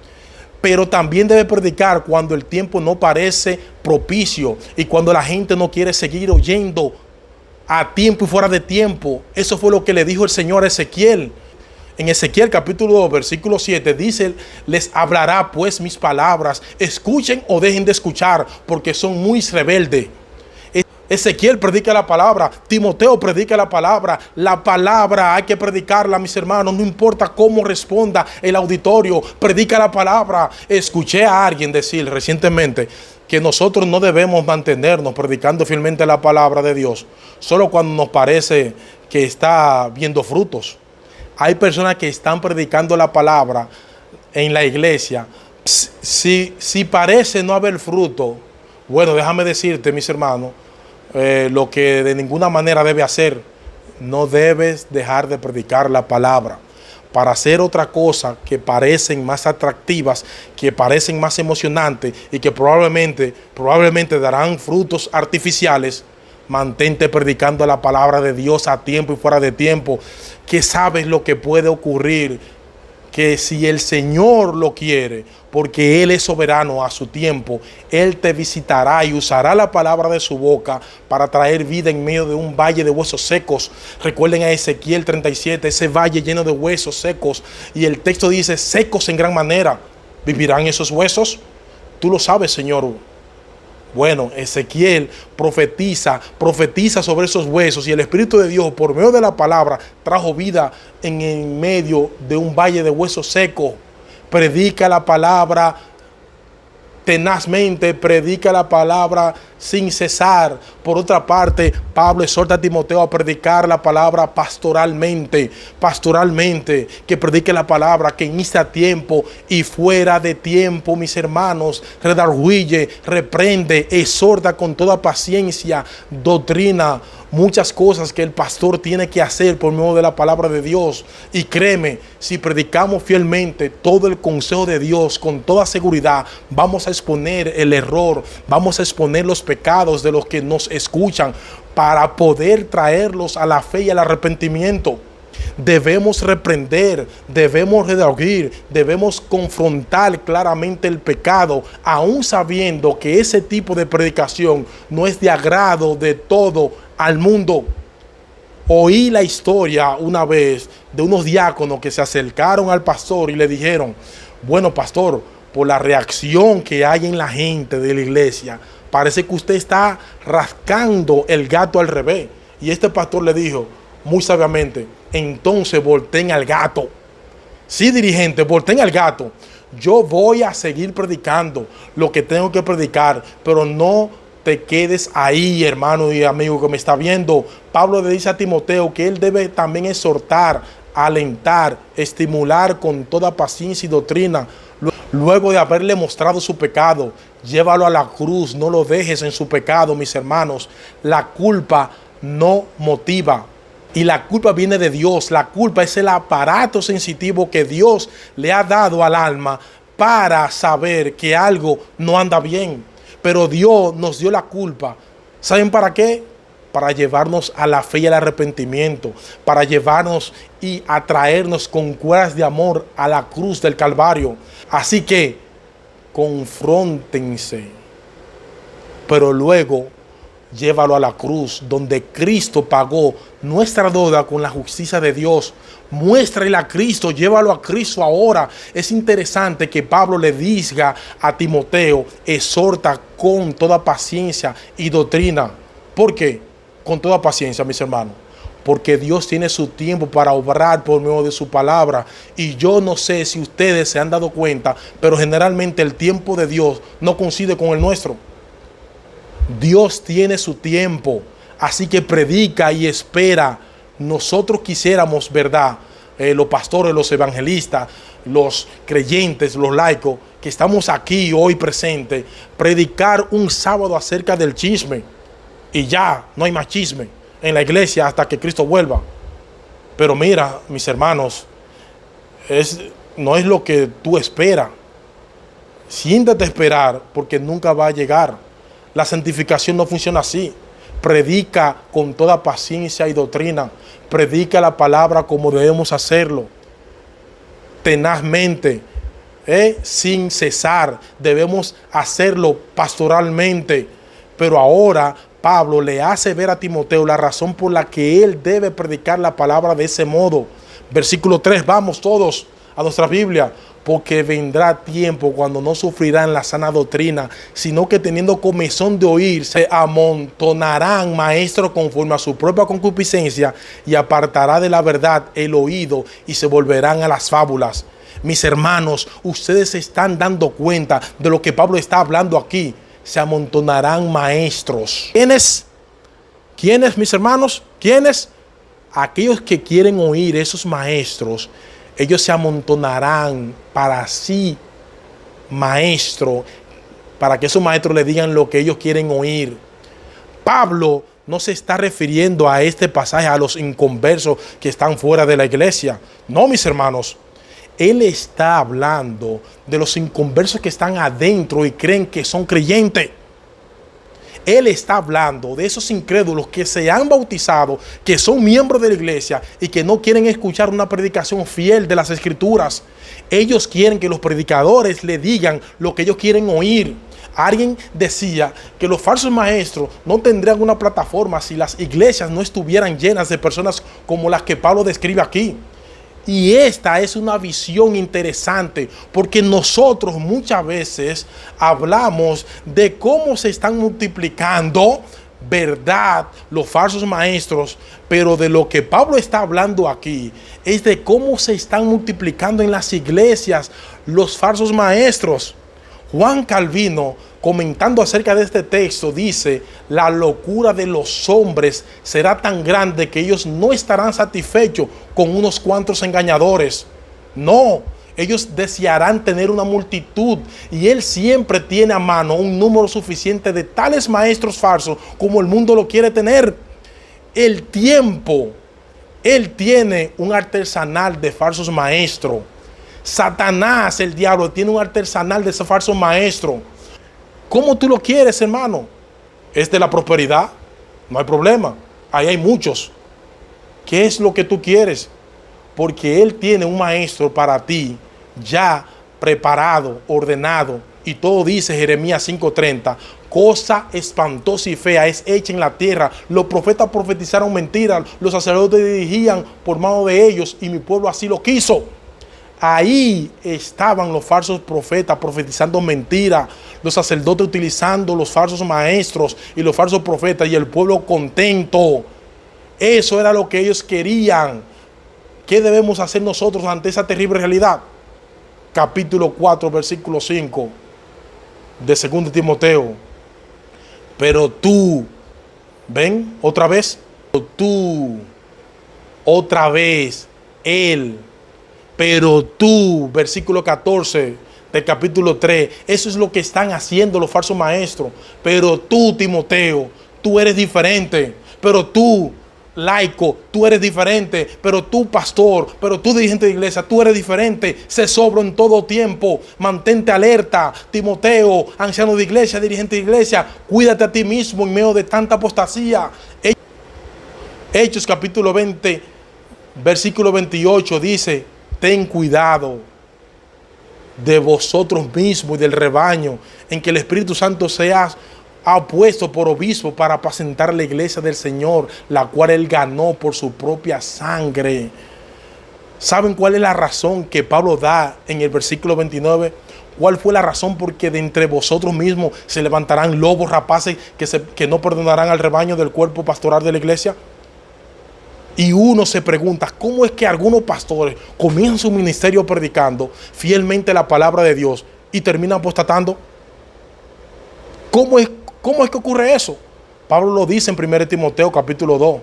Pero también debe predicar cuando el tiempo no parece propicio y cuando la gente no quiere seguir oyendo a tiempo y fuera de tiempo. Eso fue lo que le dijo el Señor a Ezequiel. En Ezequiel capítulo 2, versículo 7 dice: les hablará pues mis palabras, escuchen o dejen de escuchar, porque son muy rebeldes. Ezequiel predica la palabra, Timoteo predica la palabra. La palabra hay que predicarla, mis hermanos, no importa cómo responda el auditorio, predica la palabra. Escuché a alguien decir recientemente que nosotros no debemos mantenernos predicando fielmente la palabra de Dios solo cuando nos parece que está viendo frutos. Hay personas que están predicando la palabra en la iglesia. Si parece no haber fruto, bueno, déjame decirte, mis hermanos, lo que de ninguna manera debe hacer: no debes dejar de predicar la palabra para hacer otra cosa que parecen más atractivas, que parecen más emocionantes y que probablemente darán frutos artificiales. Mantente predicando la palabra de Dios a tiempo y fuera de tiempo, que sabes lo que puede ocurrir, que si el Señor lo quiere, porque Él es soberano a su tiempo, Él te visitará y usará la palabra de su boca para traer vida en medio de un valle de huesos secos. Recuerden a Ezequiel 37, ese valle lleno de huesos secos, y el texto dice: secos en gran manera. ¿Vivirán esos huesos? Tú lo sabes, Señor. Bueno, Ezequiel profetiza sobre esos huesos, y el Espíritu de Dios, por medio de la palabra, trajo vida en medio de un valle de huesos secos. Predica la palabra tenazmente, predica la palabra sin cesar. Por otra parte, Pablo exhorta a Timoteo a predicar la palabra pastoralmente, que predique la palabra, que inicie a tiempo y fuera de tiempo, mis hermanos. Redarguye, reprende, exhorta con toda paciencia, doctrina, muchas cosas que el pastor tiene que hacer por medio de la palabra de Dios. Y créeme, si predicamos fielmente todo el consejo de Dios con toda seguridad, vamos a exponer el error, vamos a exponer los pecados de los que nos escuchan para poder traerlos a la fe y al arrepentimiento. Debemos reprender, debemos redarguir, debemos confrontar claramente el pecado, aún sabiendo que ese tipo de predicación no es de agrado de todo al mundo. Oí la historia una vez de unos diáconos que se acercaron al pastor y le dijeron: bueno, pastor, por la reacción que hay en la gente de la iglesia, parece que usted está rascando el gato al revés. Y este pastor le dijo muy sabiamente: entonces volteen al gato. Sí, dirigente, volteen al gato. Yo voy a seguir predicando lo que tengo que predicar, pero no te quedes ahí, hermano y amigo que me está viendo. Pablo le dice a Timoteo que él debe también exhortar alentar, estimular con toda paciencia y doctrina. Luego de haberle mostrado su pecado, llévalo a la cruz, no lo dejes en su pecado, mis hermanos. La culpa no motiva. Y la culpa viene de Dios. La culpa es el aparato sensitivo que Dios le ha dado al alma para saber que algo no anda bien. Pero Dios nos dio la culpa. ¿Saben para qué? Para llevarnos a la fe y al arrepentimiento. Para llevarnos y atraernos con cuerdas de amor a la cruz del Calvario. Así que confróntense. Pero luego llévalo a la cruz, donde Cristo pagó nuestra deuda con la justicia de Dios. Muéstrale a Cristo, llévalo a Cristo ahora. Es interesante que Pablo le diga a Timoteo, exhorta con toda paciencia y doctrina. ¿Por qué? Con toda paciencia, mis hermanos. Porque Dios tiene su tiempo para obrar por medio de su palabra. Y yo no sé si ustedes se han dado cuenta, pero generalmente el tiempo de Dios no coincide con el nuestro. Dios tiene su tiempo, así que predica y espera. Nosotros quisiéramos, ¿verdad? Los pastores, los evangelistas, los creyentes, los laicos, que estamos aquí hoy presentes, predicar un sábado acerca del chisme. Y ya, no hay más chisme en la iglesia hasta que Cristo vuelva. Pero mira, mis hermanos, no es lo que tú esperas. Siéntate a esperar porque nunca va a llegar. La santificación no funciona así. Predica con toda paciencia y doctrina. Predica la palabra como debemos hacerlo. Tenazmente, sin cesar. Debemos hacerlo pastoralmente. Pero ahora Pablo le hace ver a Timoteo la razón por la que él debe predicar la palabra de ese modo. Versículo 3, vamos todos a nuestra Biblia. Porque vendrá tiempo cuando no sufrirán la sana doctrina, sino que teniendo comezón de oír, se amontonarán maestros conforme a su propia concupiscencia, y apartará de la verdad el oído y se volverán a las fábulas. Mis hermanos, ustedes se están dando cuenta de lo que Pablo está hablando aquí. Se amontonarán maestros. ¿Quiénes? ¿Quiénes, mis hermanos? ¿Quiénes? Aquellos que quieren oír, esos maestros. Ellos se amontonarán para sí, maestro, para que esos maestros le digan lo que ellos quieren oír. Pablo no se está refiriendo a este pasaje a los inconversos que están fuera de la iglesia. No, mis hermanos. Él está hablando de los inconversos que están adentro y creen que son creyentes. Él está hablando de esos incrédulos que se han bautizado, que son miembros de la iglesia y que no quieren escuchar una predicación fiel de las escrituras. Ellos quieren que los predicadores le digan lo que ellos quieren oír. Alguien decía que los falsos maestros no tendrían una plataforma si las iglesias no estuvieran llenas de personas como las que Pablo describe aquí. Y esta es una visión interesante porque nosotros muchas veces hablamos de cómo se están multiplicando, verdad, los falsos maestros, pero de lo que Pablo está hablando aquí es de cómo se están multiplicando en las iglesias los falsos maestros. Juan Calvino, comentando acerca de este texto, dice: la locura de los hombres será tan grande que ellos no estarán satisfechos con unos cuantos engañadores. No, ellos desearán tener una multitud, y Él siempre tiene a mano un número suficiente de tales maestros falsos como el mundo lo quiere tener. El tiempo, Él tiene un artesanal de falsos maestros. Satanás, el diablo, tiene un artesanal de ese falso maestro. ¿Cómo tú lo quieres, hermano? ¿Es de la prosperidad? No hay problema. Ahí hay muchos. ¿Qué es lo que tú quieres? Porque Él tiene un maestro para ti ya preparado, ordenado. Y todo dice Jeremías 5:30. Cosa espantosa y fea es hecha en la tierra. Los profetas profetizaron mentiras. Los sacerdotes dirigían por mano de ellos y mi pueblo así lo quiso. Ahí estaban los falsos profetas profetizando mentiras, los sacerdotes utilizando los falsos maestros y los falsos profetas, y el pueblo contento. Eso era lo que ellos querían. ¿Qué debemos hacer nosotros ante esa terrible realidad? Capítulo 4, versículo 5 de 2 Timoteo. Pero tú, ven, otra vez, tú, otra vez, Él. Pero tú, versículo 14 del capítulo 3, eso es lo que están haciendo los falsos maestros. Pero tú, Timoteo, tú eres diferente. Pero tú, laico, tú eres diferente. Pero tú, pastor, pero tú, dirigente de iglesia, tú eres diferente. Sé sobrio en todo tiempo. Mantente alerta. Timoteo, anciano de iglesia, dirigente de iglesia, cuídate a ti mismo en medio de tanta apostasía. Hechos capítulo 20, versículo 28 dice: ten cuidado de vosotros mismos y del rebaño en que el Espíritu Santo ha puesto por obispo para apacentar la iglesia del Señor, la cual Él ganó por su propia sangre. ¿Saben cuál es la razón que Pablo da en el versículo 29? ¿Cuál fue la razón? Porque de entre vosotros mismos se levantarán lobos rapaces que no perdonarán al rebaño del cuerpo pastoral de la iglesia. Y uno se pregunta, ¿cómo es que algunos pastores comienzan su ministerio predicando fielmente la palabra de Dios y terminan apostatando? ¿Cómo es que ocurre eso? Pablo lo dice en 1 Timoteo capítulo 2.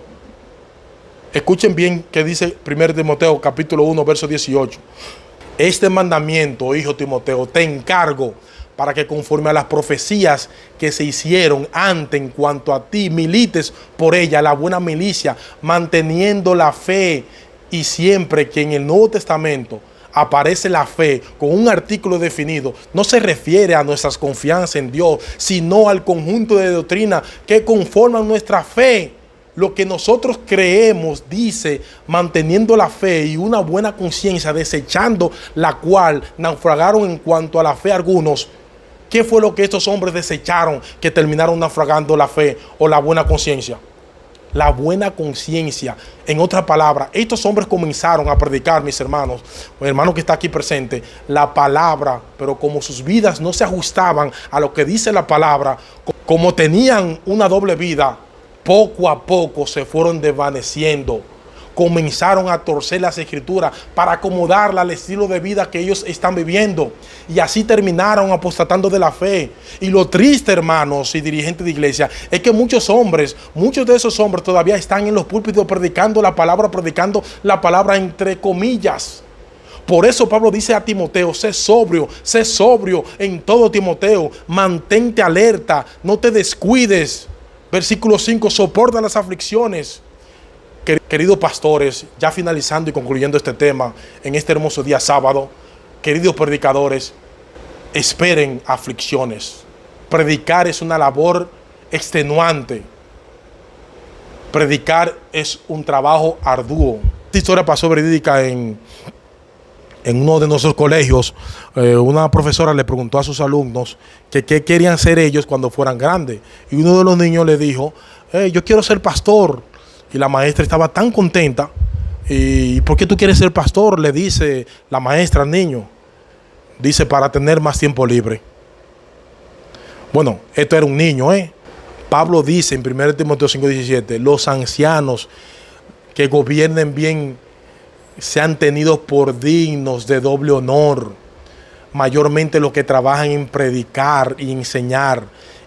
Escuchen bien qué dice 1 Timoteo capítulo 1 verso 18. Este mandamiento, hijo Timoteo, te encargo para que conforme a las profecías que se hicieron antes en cuanto a ti, milites por ella, la buena milicia, manteniendo la fe. Y siempre que en el Nuevo Testamento aparece la fe con un artículo definido, no se refiere a nuestras confianzas en Dios, sino al conjunto de doctrina que conforman nuestra fe. Lo que nosotros creemos, dice, manteniendo la fe y una buena conciencia, desechando la cual naufragaron en cuanto a la fe algunos. ¿Qué fue lo que estos hombres desecharon que terminaron naufragando la fe o la buena conciencia? La buena conciencia. En otras palabras, estos hombres comenzaron a predicar, mis hermanos, el hermano que está aquí presente, la palabra, pero como sus vidas no se ajustaban a lo que dice la palabra, como tenían una doble vida, poco a poco se fueron desvaneciendo. Comenzaron a torcer las escrituras para acomodarla al estilo de vida que ellos están viviendo. Y así terminaron apostatando de la fe. Y lo triste, hermanos y dirigentes de iglesia, es que muchos de esos hombres todavía están en los púlpitos predicando la palabra entre comillas. Por eso Pablo dice a Timoteo: sé sobrio en todo, Timoteo. Mantente alerta, no te descuides. Versículo 5, soporta las aflicciones. Queridos pastores, ya finalizando y concluyendo este tema en este hermoso día sábado, queridos predicadores, esperen aflicciones. Predicar es una labor extenuante. Predicar es un trabajo arduo. Esta historia pasó verídica en uno de nuestros colegios. Una profesora le preguntó a sus alumnos que qué querían ser ellos cuando fueran grandes. Y uno de los niños le dijo: yo quiero ser pastor. Y la maestra estaba tan contenta. ¿Y por qué tú quieres ser pastor?, le dice la maestra al niño. Dice: para tener más tiempo libre. Bueno, esto era un niño, Pablo dice en 1 Timoteo 5:17: los ancianos que gobiernen bien sean tenidos por dignos de doble honor, mayormente los que trabajan en predicar y enseñar.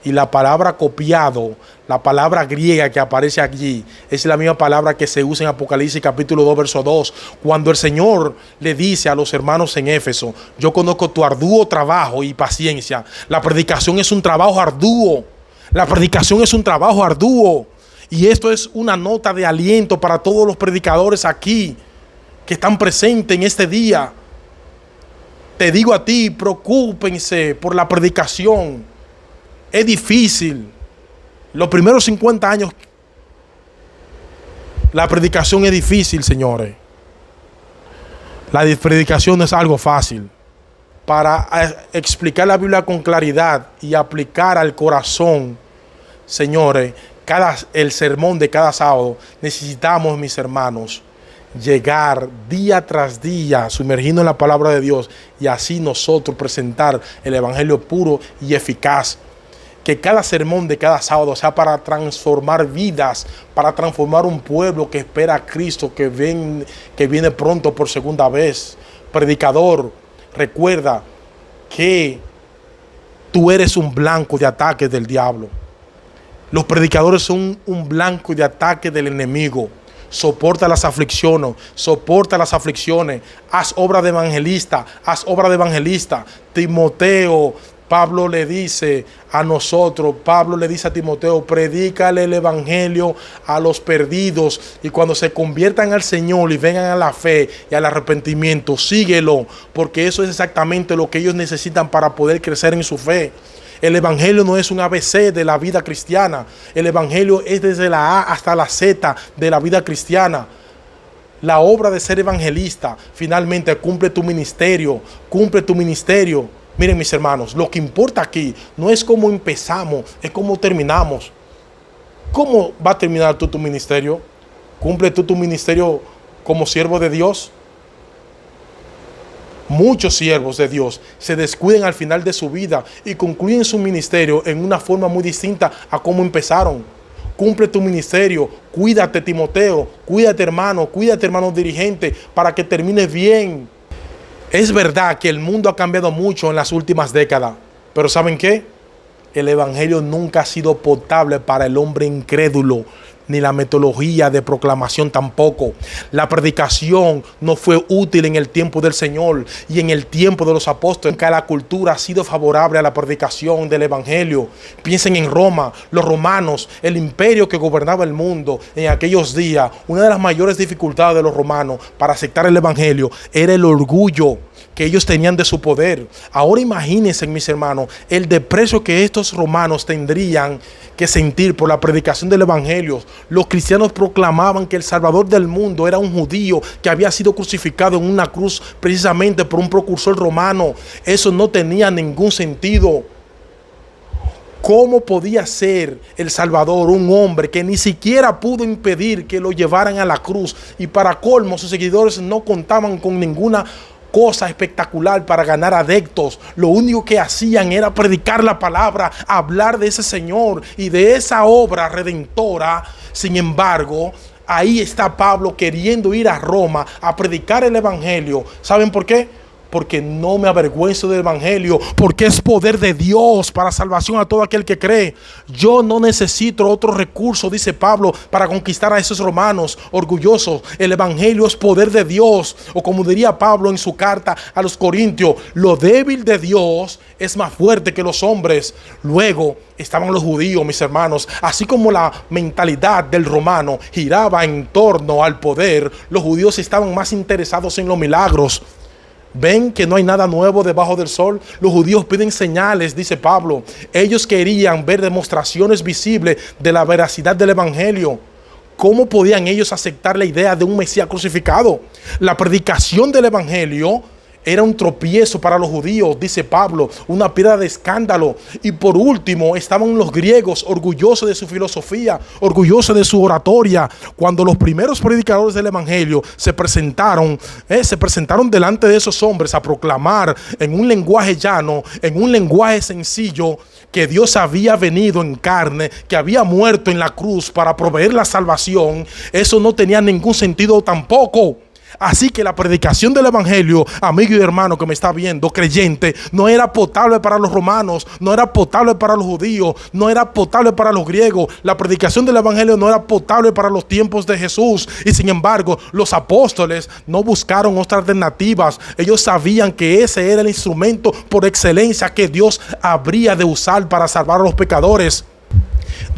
Y la palabra copiado, la palabra griega que aparece allí, es la misma palabra que se usa en Apocalipsis capítulo 2, verso 2, cuando el Señor le dice a los hermanos en Éfeso: yo conozco tu arduo trabajo y paciencia. La predicación es un trabajo arduo. La predicación es un trabajo arduo. Y esto es una nota de aliento para todos los predicadores aquí que están presentes en este día. Te digo a ti, preocúpense por la predicación. Es difícil. Los primeros 50 años, la predicación es difícil, señores. La predicación no es algo fácil. Para explicar la Biblia con claridad y aplicar al corazón, señores, el sermón de cada sábado, necesitamos, mis hermanos, llegar día tras día, sumergiendo en la palabra de Dios, y así nosotros presentar el evangelio puro y eficaz. Que cada sermón de cada sábado sea para transformar vidas, para transformar un pueblo que espera a Cristo, que viene pronto por segunda vez. Predicador, recuerda que tú eres un blanco de ataques del diablo. Los predicadores son un blanco de ataque del enemigo. soporta las aflicciones, haz obra de evangelista, Timoteo, Pablo le dice a Timoteo, predícale el evangelio a los perdidos, y cuando se conviertan al Señor y vengan a la fe y al arrepentimiento, síguelo, porque eso es exactamente lo que ellos necesitan para poder crecer en su fe. El evangelio no es un ABC de la vida cristiana. El evangelio es desde la A hasta la Z de la vida cristiana. La obra de ser evangelista, finalmente cumple tu ministerio. Miren, mis hermanos, lo que importa aquí no es cómo empezamos, es cómo terminamos. ¿Cómo va a terminar tú tu ministerio? ¿Cumple tú tu ministerio como siervo de Dios? Muchos siervos de Dios se descuidan al final de su vida y concluyen su ministerio en una forma muy distinta a cómo empezaron. Cumple tu ministerio, cuídate, Timoteo, cuídate, hermano dirigente, para que termines bien. Es verdad que el mundo ha cambiado mucho en las últimas décadas, pero ¿saben qué? El evangelio nunca ha sido potable para el hombre incrédulo, ni la metodología de proclamación tampoco. La predicación no fue útil en el tiempo del Señor y en el tiempo de los apóstoles. Nunca la cultura ha sido favorable a la predicación del evangelio. Piensen en Roma, los romanos, el imperio que gobernaba el mundo en aquellos días. Una de las mayores dificultades de los romanos para aceptar el evangelio era el orgullo que ellos tenían de su poder. Ahora imagínense, mis hermanos, el desprecio que estos romanos tendrían que sentir por la predicación del evangelio. Los cristianos proclamaban que el Salvador del mundo era un judío que había sido crucificado en una cruz precisamente por un precursor romano. Eso no tenía ningún sentido. ¿Cómo podía ser el Salvador un hombre que ni siquiera pudo impedir que lo llevaran a la cruz? Y para colmo, sus seguidores no contaban con ninguna cosa espectacular para ganar adeptos. Lo único que hacían era predicar la palabra, hablar de ese Señor y de esa obra redentora. Sin embargo, ahí está Pablo queriendo ir a Roma a predicar el evangelio. ¿Saben por qué? Porque no me avergüenzo del evangelio, porque es poder de Dios para salvación a todo aquel que cree. Yo no necesito otro recurso, dice Pablo, para conquistar a esos romanos orgullosos. El evangelio es poder de Dios, o como diría Pablo en su carta a los Corintios, lo débil de Dios es más fuerte que los hombres. Luego estaban los judíos, mis hermanos. Así como la mentalidad del romano giraba en torno al poder, los judíos estaban más interesados en los milagros. ¿Ven que no hay nada nuevo debajo del sol? Los judíos piden señales, dice Pablo. Ellos querían ver demostraciones visibles de la veracidad del evangelio. ¿Cómo podían ellos aceptar la idea de un Mesías crucificado? La predicación del evangelio era un tropiezo para los judíos, dice Pablo, una piedra de escándalo. Y por último estaban los griegos, orgullosos de su filosofía, orgullosos de su oratoria. Cuando los primeros predicadores del evangelio se presentaron delante de esos hombres a proclamar en un lenguaje llano, en un lenguaje sencillo, que Dios había venido en carne, que había muerto en la cruz para proveer la salvación, eso no tenía ningún sentido tampoco. Así que la predicación del evangelio, amigo y hermano que me está viendo, creyente, no era potable para los romanos, no era potable para los judíos, no era potable para los griegos. La predicación del evangelio no era potable para los tiempos de Jesús. Y sin embargo, los apóstoles no buscaron otras alternativas. Ellos sabían que ese era el instrumento por excelencia que Dios habría de usar para salvar a los pecadores.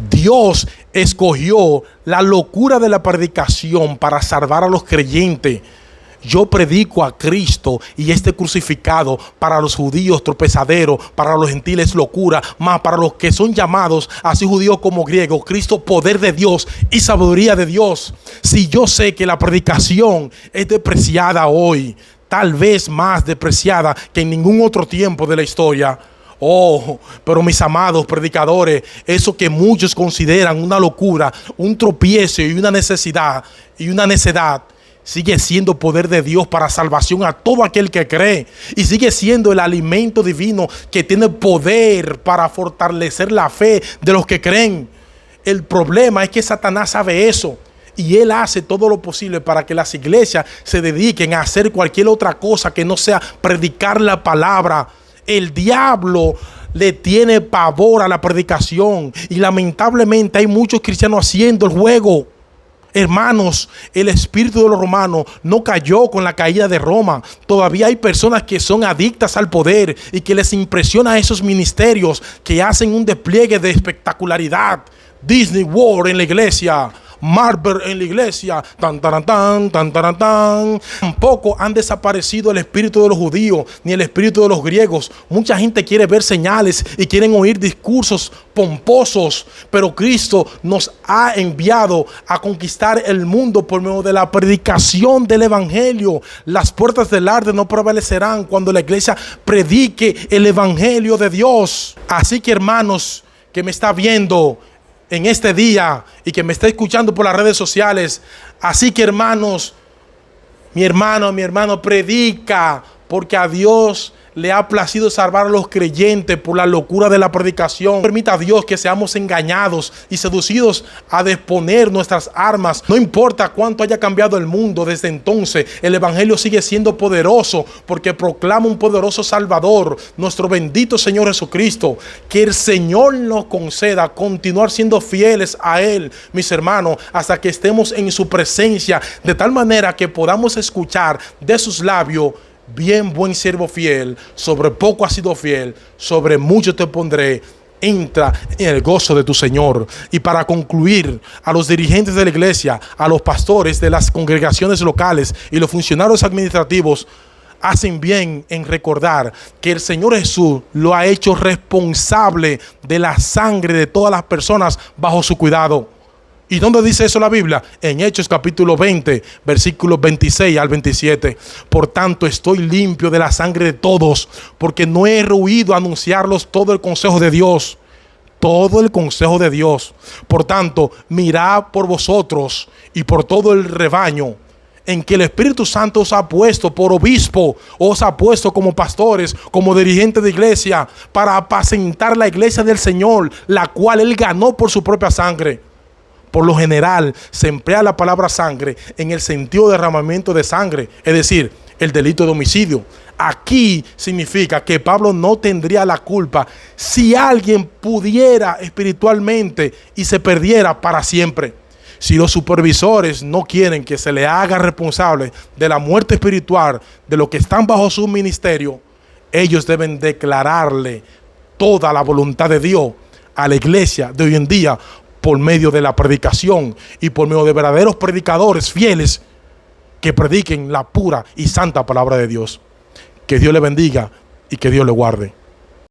Dios escogió la locura de la predicación para salvar a los creyentes. Yo predico a Cristo y este crucificado, para los judíos tropezadero, para los gentiles locura, más para los que son llamados, así judíos como griegos, Cristo poder de Dios y sabiduría de Dios. Si yo sé que la predicación es despreciada hoy, tal vez más despreciada que en ningún otro tiempo de la historia. Oh, pero mis amados predicadores, eso que muchos consideran una locura, un tropiezo y una necedad, sigue siendo poder de Dios para salvación a todo aquel que cree, y sigue siendo el alimento divino que tiene poder para fortalecer la fe de los que creen. El problema es que Satanás sabe eso, y él hace todo lo posible para que las iglesias se dediquen a hacer cualquier otra cosa que no sea predicar la palabra. El diablo le tiene pavor a la predicación, y lamentablemente hay muchos cristianos haciendo el juego. Hermanos, el espíritu de los romanos no cayó con la caída de Roma. Todavía hay personas que son adictas al poder y que les impresiona esos ministerios que hacen un despliegue de espectacularidad. Disney World en la iglesia, Marvel en la iglesia, tan tan tan tan tan tan. Tampoco han desaparecido el espíritu de los judíos ni el espíritu de los griegos. Mucha gente quiere ver señales y quieren oír discursos pomposos, pero Cristo nos ha enviado a conquistar el mundo por medio de la predicación del evangelio. Las puertas del Hades no prevalecerán cuando la iglesia predique el evangelio de Dios. Así que, hermanos, que me está viendo en este día y que me está escuchando por las redes sociales, así que, hermanos, mi hermano, predica, porque a Dios le ha placido salvar a los creyentes por la locura de la predicación. Permita a Dios que seamos engañados y seducidos a disponer nuestras armas. No importa cuánto haya cambiado el mundo desde entonces, el evangelio sigue siendo poderoso porque proclama un poderoso Salvador, nuestro bendito Señor Jesucristo. Que el Señor nos conceda continuar siendo fieles a Él, mis hermanos, hasta que estemos en su presencia, de tal manera que podamos escuchar de sus labios: bien, buen siervo fiel, sobre poco has sido fiel, sobre mucho te pondré, entra en el gozo de tu Señor. Y para concluir, a los dirigentes de la iglesia, a los pastores de las congregaciones locales y los funcionarios administrativos, hacen bien en recordar que el Señor Jesús lo ha hecho responsable de la sangre de todas las personas bajo su cuidado. ¿Y dónde dice eso la Biblia? En Hechos capítulo 20, versículos 26 al 27. Por tanto, estoy limpio de la sangre de todos, porque no he huido a anunciarlos todo el consejo de Dios. Todo el consejo de Dios. Por tanto, mirad por vosotros y por todo el rebaño en que el Espíritu Santo os ha puesto por obispo, os ha puesto como pastores, como dirigentes de iglesia, para apacentar la iglesia del Señor, la cual Él ganó por su propia sangre. Por lo general se emplea la palabra sangre en el sentido de derramamiento de sangre, es decir, el delito de homicidio. Aquí significa que Pablo no tendría la culpa si alguien pudiera espiritualmente y se perdiera para siempre. Si los supervisores no quieren que se le haga responsable de la muerte espiritual de los que están bajo su ministerio, ellos deben declararle toda la voluntad de Dios a la iglesia de hoy en día, por medio de la predicación y por medio de verdaderos predicadores fieles que prediquen la pura y santa palabra de Dios. Que Dios le bendiga y que Dios le guarde.